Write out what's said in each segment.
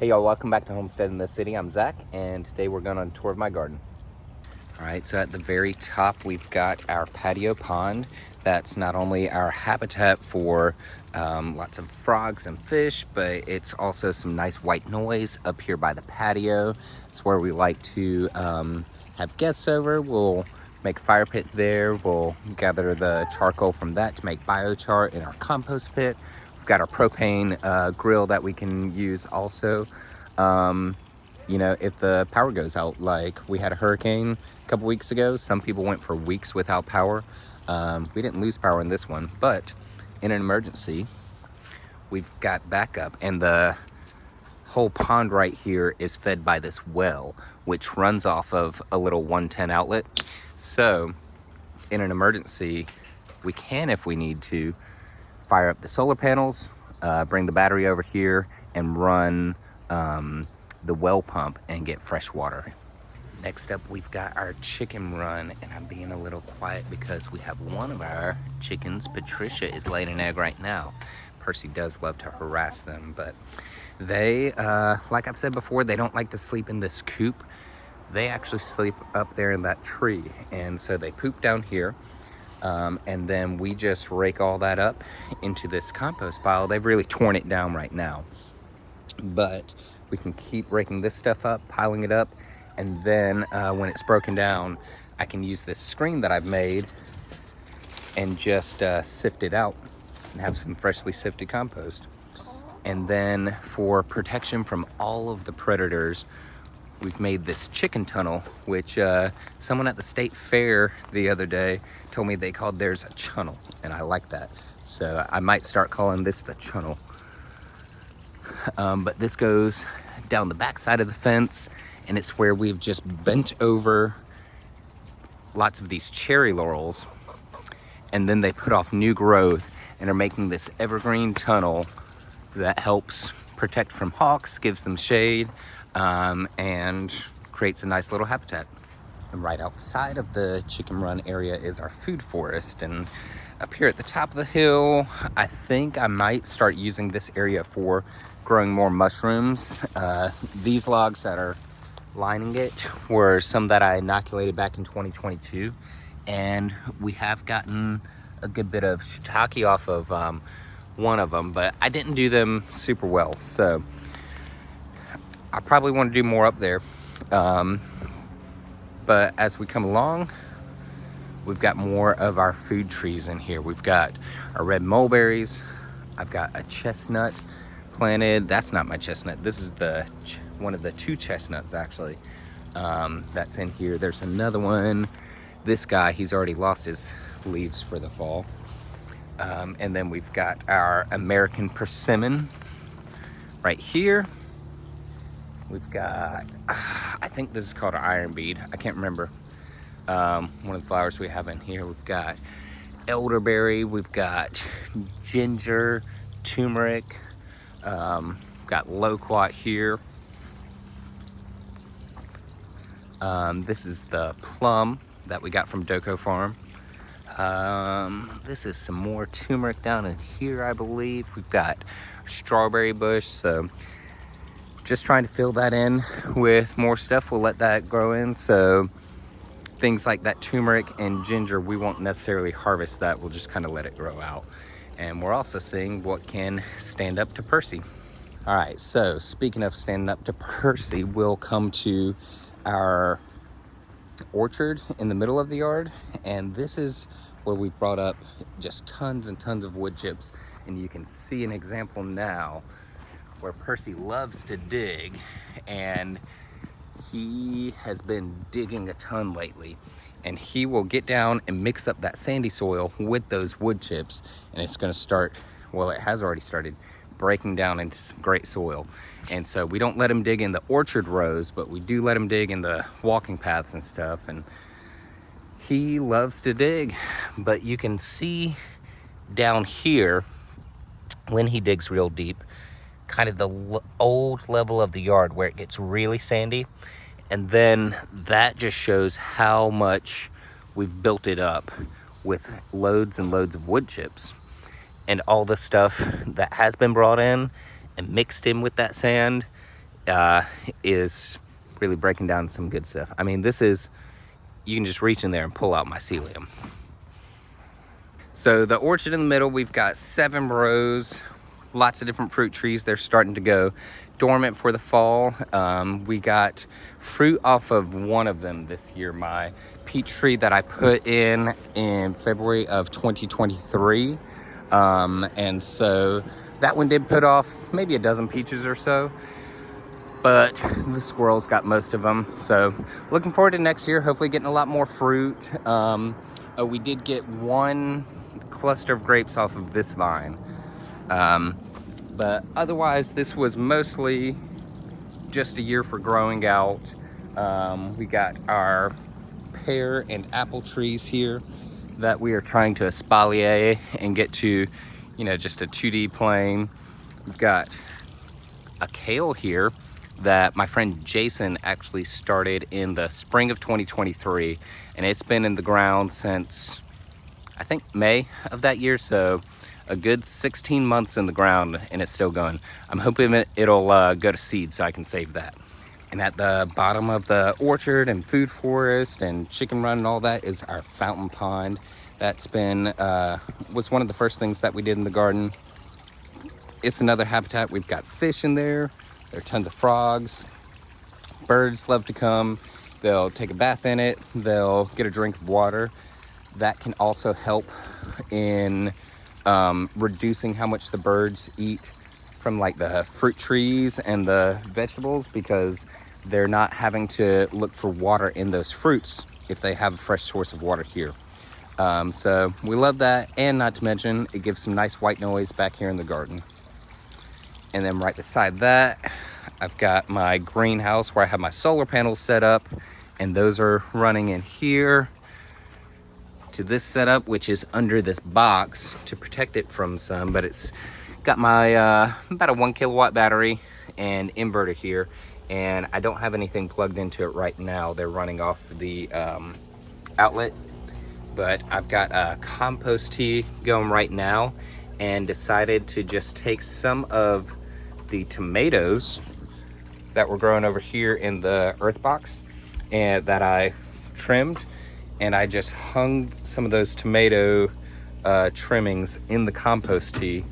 Hey y'all, welcome back to Homestead in the City. I'm Zach, and today we're going on a tour of my garden. All right, so at the very top, we've got our patio pond. That's not only our habitat for lots of frogs and fish, but it's also some nice white noise up here by the patio. It's where we like to have guests over. We'll make a fire pit there. We'll gather the charcoal from that to make biochar in our compost pit. We've got our propane grill that we can use also. You know, if the power goes out, like we had a hurricane a couple weeks ago, some people went for weeks without power. We didn't lose power in this one, but in an emergency, we've got backup. And the whole pond right here is fed by this well, which runs off of a little 110 outlet. So in an emergency, we can, if we need to, fire up the solar panels, bring the battery over here, and run the well pump and get fresh water. Next up, we've got our chicken run, and I'm being a little quiet because we have one of our chickens, Patricia, is laying an egg right now. Percy does love to harass them, but they, like I've said before, they don't like to sleep in this coop. They actually sleep up there in that tree, and so they poop down here. And then we just rake all that up into this compost pile. They've really torn it down right now, but we can keep raking this stuff up, piling it up, and then when it's broken down, I can use this screen that I've made and just sift it out and have some freshly sifted compost. And then for protection from all of the predators, we've made this chicken tunnel, which someone at the state fair the other day told me they called theirs a chunnel, and I like that. So I might start calling this the chunnel. But this goes down the back side of the fence, and it's where we've just bent over lots of these cherry-laurels, and then they put off new growth and are making this evergreen tunnel that helps protect from hawks, gives them shade, and creates a nice little habitat. And right outside of the chicken run area is our food forest, and up here at the top of the hill, I think I might start using this area for growing more mushrooms. These logs that are lining it were some that I inoculated back in 2022, and we have gotten a good bit of shiitake off of one of them, but I didn't do them super well, so I probably want to do more up there. But as we come along, we've got more of our food trees in here. We've got our red mulberries. I've got a chestnut planted. That's not my chestnut. This is one of the two chestnuts actually that's in here. There's another one. This guy, he's already lost his leaves for the fall. And then we've got our American persimmon right here. We've got, I think this is called an iron bead. I can't remember. One of the flowers we have in here. We've got elderberry. We've got ginger, turmeric. We've got loquat here. This is the plum that we got from Doko Farm. This is some more turmeric down in here, I believe. We've got a strawberry bush, so just trying to fill that in with more stuff. We'll let that grow in. So things like that turmeric and ginger, we won't necessarily harvest that. We'll just kind of let it grow out. And we're also seeing what can stand up to Percy. All right, so speaking of standing up to Percy, we'll come to our orchard in the middle of the yard. And this is where we brought up just tons and tons of wood chips. And you can see an example now where Percy loves to dig, and he has been digging a ton lately, and he will get down and mix up that sandy soil with those wood chips, and it's going to start, well, it has already started breaking down into some great soil. And so we don't let him dig in the orchard rows, but we do let him dig in the walking paths and stuff, and he loves to dig. But you can see down here when he digs real deep, kind of the old level of the yard where it gets really sandy, and then that just shows how much we've built it up with loads and loads of wood chips. And all the stuff that has been brought in and mixed in with that sand is really breaking down some good stuff. I mean, this is, you can just reach in there and pull out mycelium. So the orchard in the middle, we've got 7 rows, lots of different fruit trees. They're starting to go dormant for the fall. We got fruit off of one of them this year, my peach tree that I put in February of 2023. And so that one did put off maybe a dozen peaches or so, but the squirrels got most of them. So looking forward to next year, hopefully getting a lot more fruit. We did get 1 cluster of grapes off of this vine. But otherwise, this was mostly just a year for growing out. We got our pear and apple trees here that we are trying to espalier and get to, you know, just a 2D plane. We've got a kale here that my friend Jason actually started in the spring of 2023, and it's been in the ground since I think May of that year, so a good 16 months in the ground, and it's still going. I'm hoping it'll go to seed so I can save that. And at the bottom of the orchard and food forest and chicken run and all that is our fountain pond. That's been was one of the first things that we did in the garden. It's another habitat. We've got fish in there. There are tons of frogs. Birds love to come. They'll take a bath in it. They'll get a drink of water. That can also help in reducing how much the birds eat from like the fruit trees and the vegetables, because they're not having to look for water in those fruits if they have a fresh source of water here. So we love that, and not to mention it gives some nice white noise back here in the garden. And then right beside that, I've got my greenhouse where I have my solar panels set up, and those are running in here to this setup, which is under this box to protect it from sun, but it's got my about a 1 kilowatt battery and inverter here, and I don't have anything plugged into it right now. They're running off the outlet, but I've got a compost tea going right now, and decided to just take some of the tomatoes that were growing over here in the earth box and that I trimmed, and I just hung some of those tomato trimmings in the compost tea,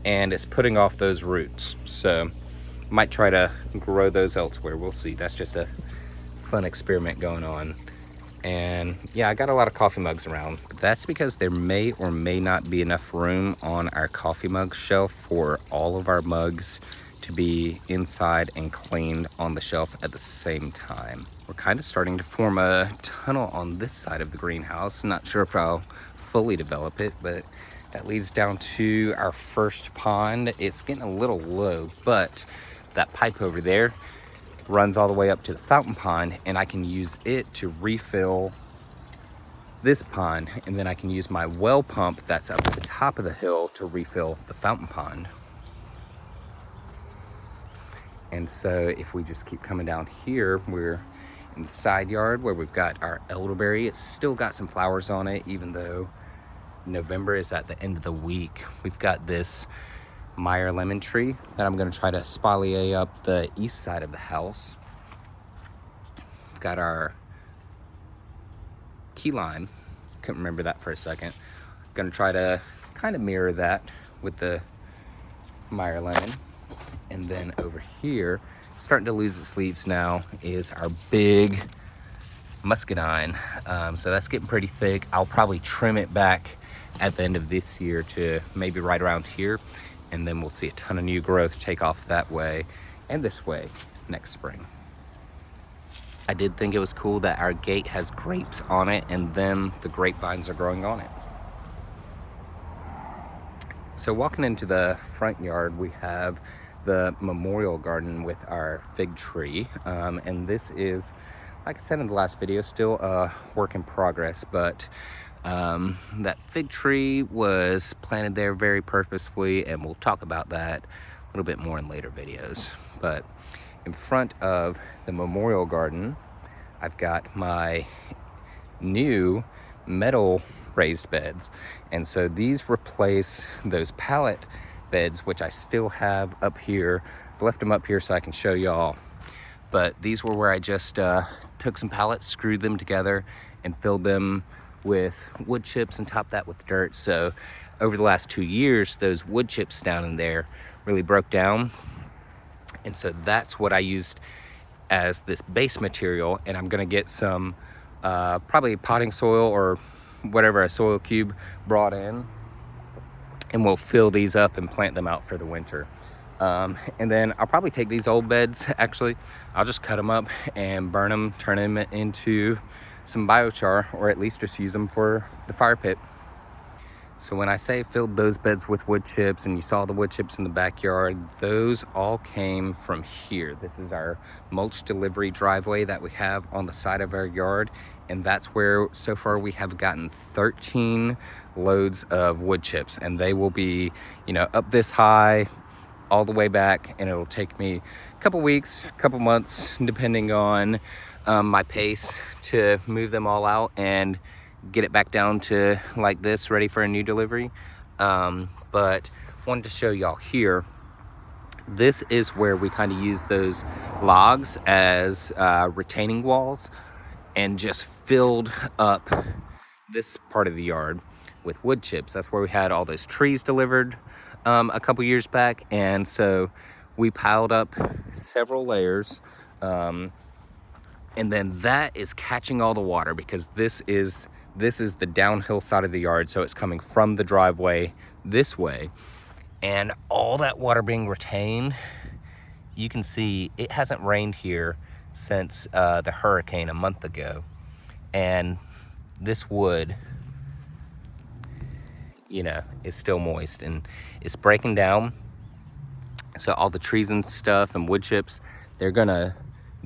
and it's putting off those roots. So might try to grow those elsewhere. We'll see. That's just a fun experiment going on. And yeah, I got a lot of coffee mugs around, but that's because there may or may not be enough room on our coffee mug shelf for all of our mugs to be inside and cleaned on the shelf at the same time. We're kind of starting to form a tunnel on this side of the greenhouse. Not sure if I'll fully develop it, but that leads down to our first pond. It's getting a little low, but that pipe over there runs all the way up to the fountain pond, and I can use it to refill this pond, and then I can use my well pump that's up at the top of the hill to refill the fountain pond. And so if we just keep coming down here, we're in the side yard where we've got our elderberry. It's still got some flowers on it, even though November is at the end of the week. We've got this Meyer lemon tree that I'm going to try to espalier up the east side of the house. We've got our key lime. Couldn't remember that for a second. Going to try to kind of mirror that with the Meyer lemon. And then over here, starting to lose its leaves now, is our big muscadine. So that's getting pretty thick. I'll probably trim it back at the end of this year to maybe right around here, and then we'll see a ton of new growth take off that way and this way next spring. I did think it was cool that our gate has grapes on it, and then the grapevines are growing on it. So walking into the front yard, we have the memorial garden with our fig tree, and this is, like I said in the last video, still a work in progress, but that fig tree was planted there very purposefully, and we'll talk about that a little bit more in later videos. But in front of the memorial garden, I've got my new metal raised beds, and so these replace those pallet beds, which I still have up here I've left them up here so I can show y'all. But these were where I just took some pallets, screwed them together, and filled them with wood chips and topped that with dirt. So over the last 2 years, those wood chips down in there really broke down. And so that's what I used as this base material. And I'm gonna get some probably potting soil or whatever, a soil cube brought in, and we'll fill these up and plant them out for the winter. And then I'll probably take these old beds, actually, I'll just cut them up and burn them, turn them into some biochar, or at least just use them for the fire pit. So when I say filled those beds with wood chips, and you saw the wood chips in the backyard, those all came from here. This is our mulch delivery driveway that we have on the side of our yard. And that's where so far we have gotten 13 loads of wood chips, and they will be, you know, up this high all the way back, and it'll take me a couple weeks, couple months, depending on my pace, to move them all out and get it back down to like this, ready for a new delivery. But wanted to show y'all here, this is where we kind of use those logs as retaining walls, and just filled up this part of the yard with wood chips. That's where we had all those trees delivered a couple years back, and so we piled up several layers, and then that is catching all the water, because this is the downhill side of the yard, so it's coming from the driveway this way, and all that water being retained. You can see it hasn't rained here since the hurricane a month ago, and this wood, you know, is still moist and it's breaking down. So all the trees and stuff and wood chips, they're gonna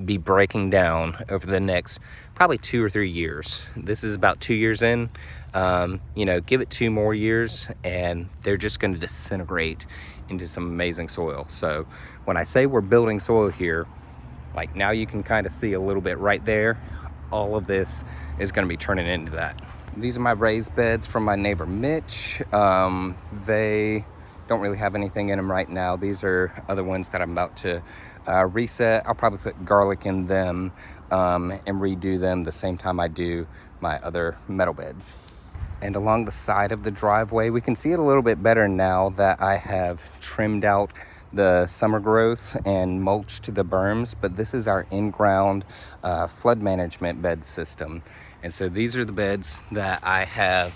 be breaking down over the next probably 2 or 3 years. This is about 2 years in. You know, give it 2 more years and they're just gonna disintegrate into some amazing soil. So when I say we're building soil here, like now you can kind of see a little bit right there. All of this is gonna be turning into that. These are my raised beds from my neighbor Mitch. They don't really have anything in them right now. These are other ones that I'm about to reset. I'll probably put garlic in them and redo them the same time I do my other metal beds. And along the side of the driveway, we can see it a little bit better now that I have trimmed out the summer growth and mulched the berms, but this is our in-ground flood management bed system. And so these are the beds that I have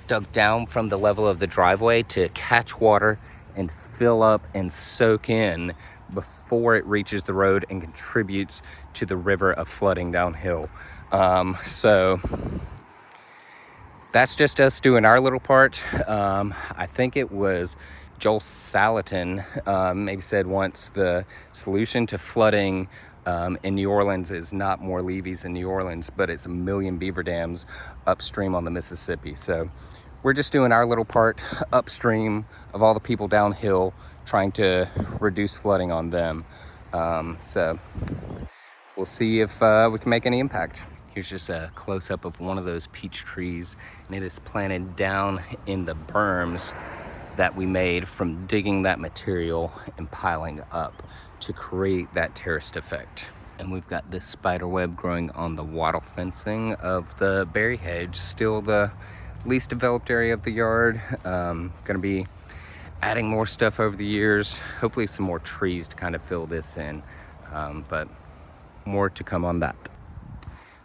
dug down from the level of the driveway to catch water and fill up and soak in before it reaches the road and contributes to the river of flooding downhill. So that's just us doing our little part. I think it was Joel Salatin maybe said once, the solution to flooding in New Orleans is not more levees in New Orleans, but it's 1 million beaver dams upstream on the Mississippi. So we're just doing our little part upstream of all the people downhill, trying to reduce flooding on them. So we'll see if we can make any impact. Here's just a close-up of one of those peach trees, and it is planted down in the berms that we made from digging that material and piling up to create that terraced effect. And we've got this spider web growing on the wattle fencing of the berry hedge, still the least developed area of the yard. Gonna be adding more stuff over the years, hopefully some more trees to kind of fill this in, but more to come on that.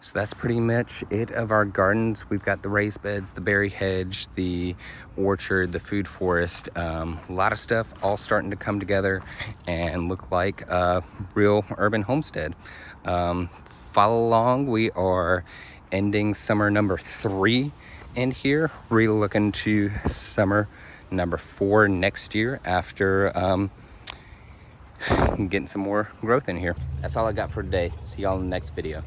So that's pretty much it of our gardens. We've got the raised beds, the berry hedge, the orchard, the food forest, a lot of stuff all starting to come together and look like a real urban homestead. Follow along. We are ending summer number 3 in here, really looking to summer number 4 next year after getting some more growth in here. That's all I got for today. See y'all in the next video.